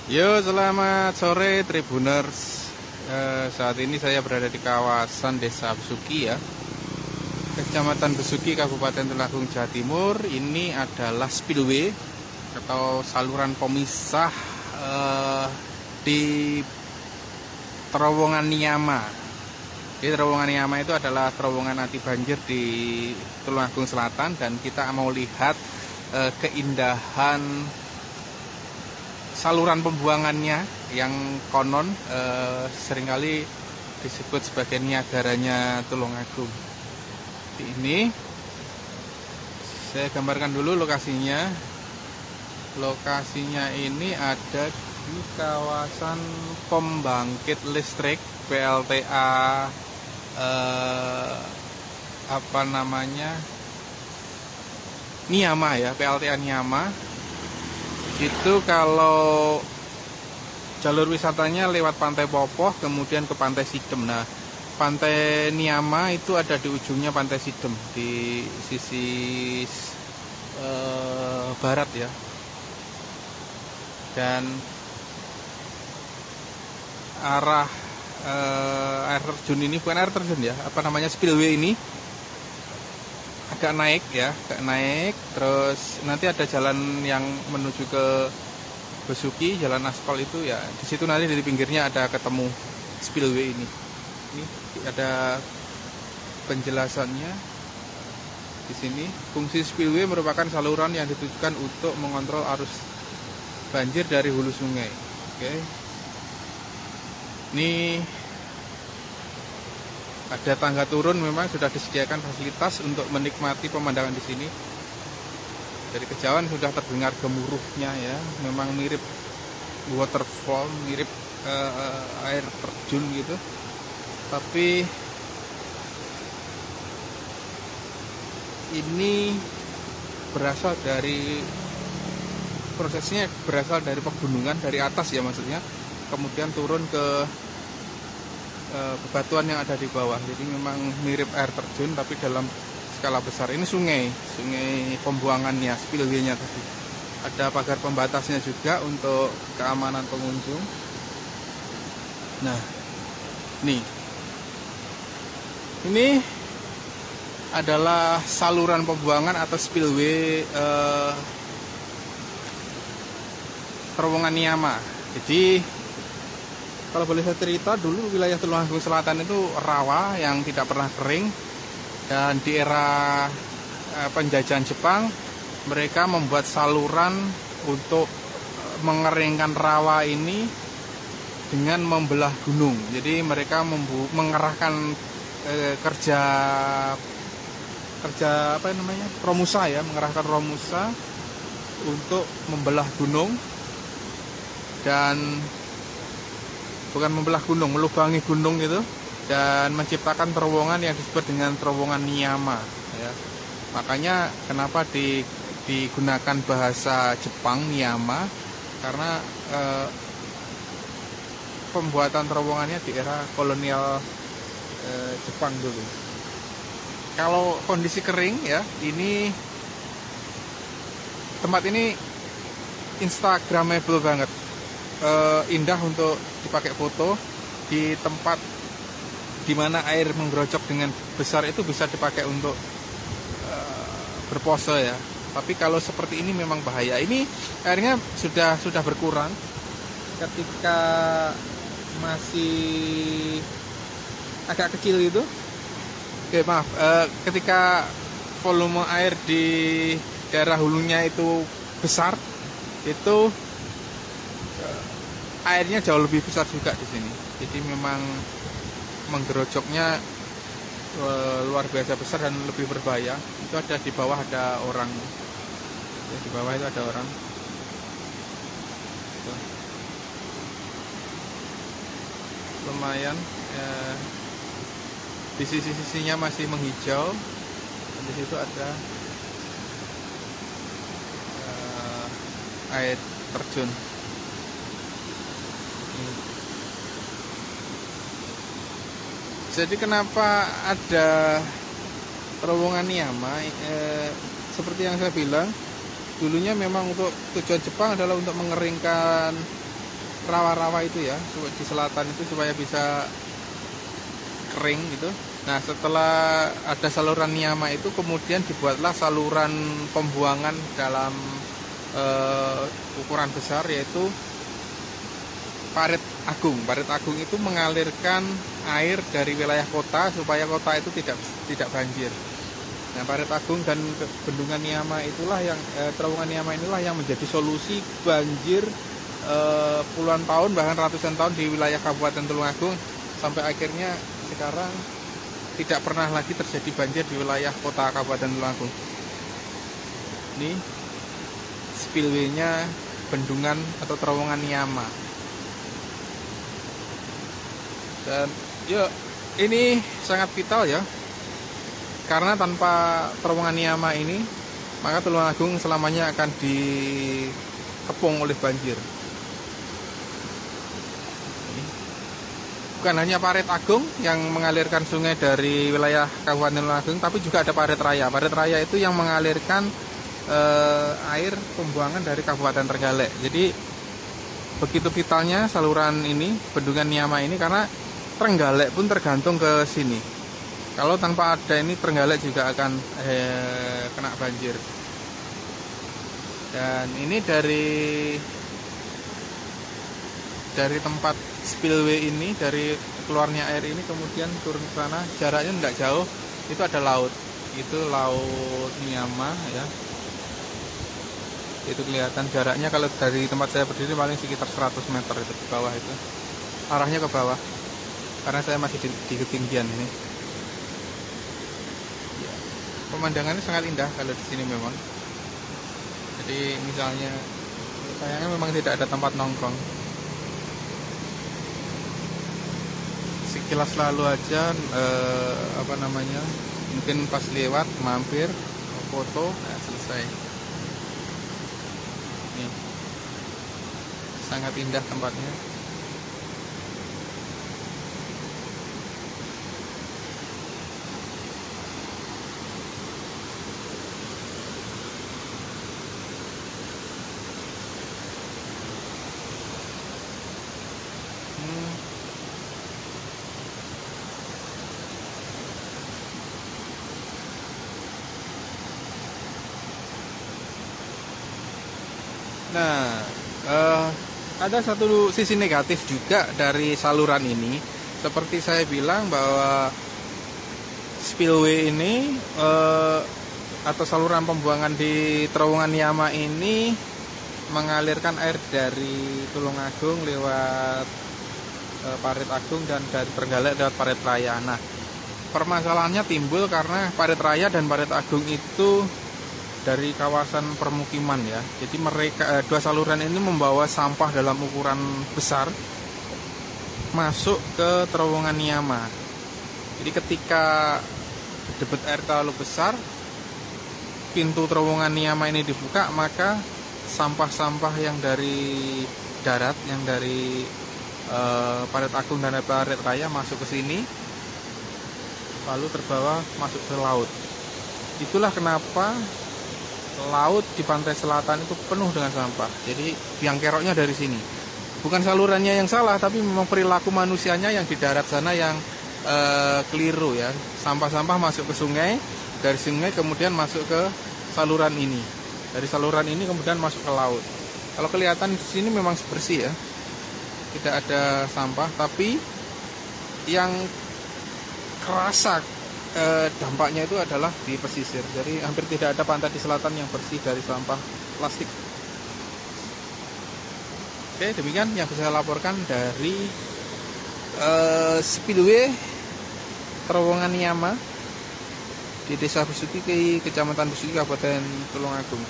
Yo, selamat sore Tribuners. Saat ini saya berada di kawasan Desa Besuki ya, Kecamatan Besuki, Kabupaten Tulungagung, Jawa Timur. Ini adalah spillway atau saluran pemisah di terowongan Niyama. Jadi terowongan Niyama itu adalah terowongan anti banjir di Tulungagung Selatan, dan kita mau lihat keindahan saluran pembuangannya yang konon seringkali disebut sebagai Niagaranya Tulungagung. Ini saya gambarkan dulu lokasinya. Lokasinya ini ada di kawasan pembangkit listrik PLTA Niyama ya, PLTA Niyama. Itu kalau jalur wisatanya lewat Pantai Popoh kemudian ke Pantai Sidem. Nah, Pantai Niyama itu ada di ujungnya Pantai Sidem di sisi barat ya. Dan arah air terjun ini bukan air terjun ya, spillway ini agak naik ya, terus nanti ada jalan yang menuju ke Besuki, jalan aspal itu ya. Di situ nanti di pinggirnya ada ketemu spillway ini. Ini ada penjelasannya di sini. Fungsi spillway merupakan saluran yang ditujukan untuk mengontrol arus banjir dari hulu sungai. Oke. Ini ada tangga turun, memang sudah disediakan fasilitas untuk menikmati pemandangan di sini. Dari kejauhan sudah terdengar gemuruhnya ya, memang mirip waterfall, mirip air terjun gitu. Tapi ini prosesnya berasal dari pegunungan, dari atas ya maksudnya, kemudian turun ke bebatuan yang ada di bawah. Jadi memang mirip air terjun tapi dalam skala besar. Ini sungai pembuangannya, spillway-nya tadi. Ada pagar pembatasnya juga untuk keamanan pengunjung. Nah, ini adalah saluran pembuangan atau spillway terowongan Niyama. Jadi kalau boleh saya cerita, dulu wilayah Tulungagung Selatan itu rawa yang tidak pernah kering. Dan di era penjajahan Jepang, mereka membuat saluran untuk mengeringkan rawa ini dengan membelah gunung. Jadi mereka mengerahkan romusa ya, mengerahkan romusa untuk membelah gunung, dan bukan membelah gunung, melubangi gunung gitu, dan menciptakan terowongan yang disebut dengan terowongan Niyama ya. Makanya kenapa digunakan bahasa Jepang Niyama, karena pembuatan terowongannya di era kolonial Jepang dulu. Kalau kondisi kering ya, tempat ini instagramable banget. Indah untuk dipakai foto. Di tempat dimana air menggerocok dengan besar itu bisa dipakai untuk berpose ya. Tapi kalau seperti ini memang bahaya. Ini airnya sudah berkurang. Ketika masih agak kecil itu, ketika volume air di daerah hulunya itu besar, itu airnya jauh lebih besar juga di sini. Jadi memang menggerojoknya luar biasa besar dan lebih berbahaya. Itu ada di bawah, ada orang. Ya, di bawah itu ada orang. Tuh. Lumayan. Di sisi-sisinya masih menghijau. Di situ ada air terjun. Jadi kenapa ada terowongan Niyama? Seperti yang saya bilang, dulunya memang untuk tujuan Jepang adalah untuk mengeringkan rawa-rawa itu ya di selatan itu supaya bisa kering gitu. Nah, setelah ada saluran Niyama itu kemudian dibuatlah saluran pembuangan dalam ukuran besar, yaitu Parit Agung. Parit Agung itu mengalirkan air dari wilayah kota supaya kota itu tidak banjir. Nah, Parit Agung dan bendungan Niyama itulah yang terowongan Niyama inilah yang menjadi solusi banjir puluhan tahun bahkan ratusan tahun di wilayah Kabupaten Tulungagung, sampai akhirnya sekarang tidak pernah lagi terjadi banjir di wilayah kota Kabupaten Tulungagung. Ini spillway-nya bendungan atau terowongan Niyama. Dan yuk, ini sangat vital ya, karena tanpa terowongan Niyama ini maka Tulungagung selamanya akan dikepung oleh banjir. Bukan hanya Parit Agung yang mengalirkan sungai dari wilayah Kabupaten Tulungagung, tapi juga ada Parit Raya. Parit Raya itu yang mengalirkan air pembuangan dari Kabupaten Trenggalek. Jadi begitu vitalnya saluran ini, bendungan Niyama ini, karena Trenggalek pun tergantung ke sini. Kalau tanpa ada ini, Trenggalek juga akan kena banjir. Dan ini dari tempat spillway ini, dari keluarnya air ini kemudian turun ke sana, jaraknya tidak jauh, itu ada laut. Itu Laut Niyama ya. Itu kelihatan jaraknya kalau dari tempat saya berdiri paling sekitar 100 meter itu ke bawah itu. Arahnya ke bawah. Karena saya masih di ketinggian ini. Ya, pemandangannya sangat indah kalau di sini memang. Jadi misalnya, sayangnya memang tidak ada tempat nongkrong. Sekilas lalu aja, mungkin pas lewat mampir foto, nah selesai. Nih, sangat indah tempatnya. Nah, ada satu sisi negatif juga dari saluran ini. Seperti saya bilang bahwa spillway ini atau saluran pembuangan di terowongan Niyama ini mengalirkan air dari Tulungagung lewat Parit Agung dan dari Trenggalek lewat Parit Raya. Nah, permasalahannya timbul karena Parit Raya dan Parit Agung itu dari kawasan permukiman ya. Jadi mereka dua saluran ini membawa sampah dalam ukuran besar masuk ke terowongan Niyama. Jadi ketika debit air terlalu besar, pintu terowongan Niyama ini dibuka, maka sampah-sampah yang dari darat, yang dari Parit Agung dan Parit Raya masuk ke sini, lalu terbawa masuk ke laut. Itulah kenapa laut di pantai selatan itu penuh dengan sampah. Jadi biang keroknya dari sini. Bukan salurannya yang salah, tapi memang perilaku manusianya yang di darat sana yang keliru ya. Sampah-sampah masuk ke sungai, dari sungai kemudian masuk ke saluran ini. Dari saluran ini kemudian masuk ke laut. Kalau kelihatan di sini memang bersih ya, tidak ada sampah, tapi yang kerasa dampaknya itu adalah di pesisir. Jadi hampir tidak ada pantai di selatan yang bersih dari sampah plastik. Oke, demikian yang bisa saya laporkan dari spillway terowongan Niyama di Desa Besuki, Kecamatan Besuki, Kabupaten Tulungagung.